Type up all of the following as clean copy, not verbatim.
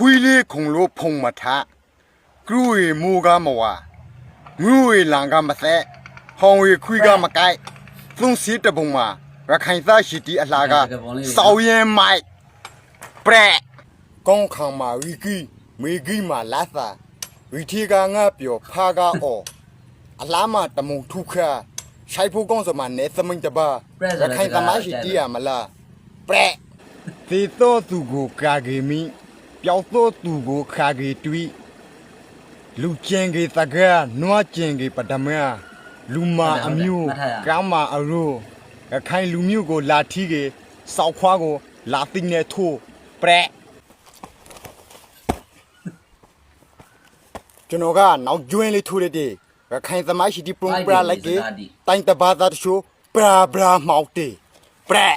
ခွေးလေးခုံလို့ဖုံမထကရူရီမူကမဝငူရီလန်ကမသက်ဟောင်ရီခွေးကမကိုက်သုံးစီတပုံမှာရခိုင်သားရှိတီအလှကစောက်ရင်မိုက်ပရက်ကောင်းခံမှာဝီကီမေဂီမှာလာသာဝီတီကငါပြောဖာကအော်အလားမတမုံထုခါရှိုက်ဖို့ကောင်းစမနဲ့သမင်တပါရခိုင်သမားရှိတီးရမလားပရက်သေတော့သူကိုကာဂေမီပျောက်တော့သူကိုခါဂေတွီလူကျင်ကေတကားနွားကျင်ကေပဒမလူမာအမျိုးကမ်းမာအရိုးရခိုင်လူမျိုးကိုလာထီးကေစောက်ခွားကိုလာသိနေထိုးပရက်ကျွန်တော်ကနောက်ကျွင်းလေးထိုးရတဲ့ရခိုင်သမိုင်းရှိတီပရုံပရာလိုက်ကေတိုင်းတဘာသာတချို့ပရာပရာမောက်တေပရက်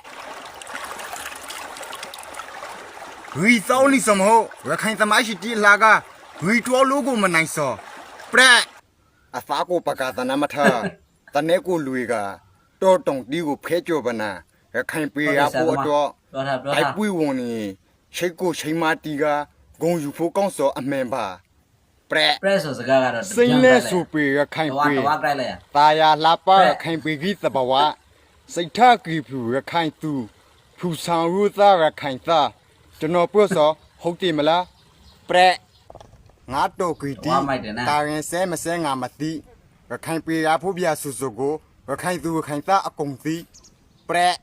ရီစောင်းလီစမဟုတ်ရခိုင်သမိုင်းရှိတီလာကရီတော်လိုကိုမနိုင်စောပရက်အဖာကိုပကာသနာမထာတနေကိုလူကတော်တုံတီကိုဖဲကြောပနာရခိုင်ပေရဖို့တော့ဘိုက်ပွေဝန်နေရှိတ်ကိုချိန်မတီကဂုံယူဖို့ကောင်းစောအမှန်ပါပရက်ဆိုစကားကတော့စိမ့်နဲ့ဆိုပေရခိုင်ပေตาယာလှပရခိုင်ပေကြီးသဘဝစိတ်ထကီဖူရခိုင်သူဖူဆောင်ရူသားရခိုင်သားကျွန်တော်ပြောစောဟုတ်တယ်မလားပရက်ငါတော့ကြည်တီတာရင်ဆဲမဆဲငါမသိရခိုင်ပေရဖို့ပြဆူဆူကိုရခိုင်သူရခိုင်သားအကုန်သိပရက်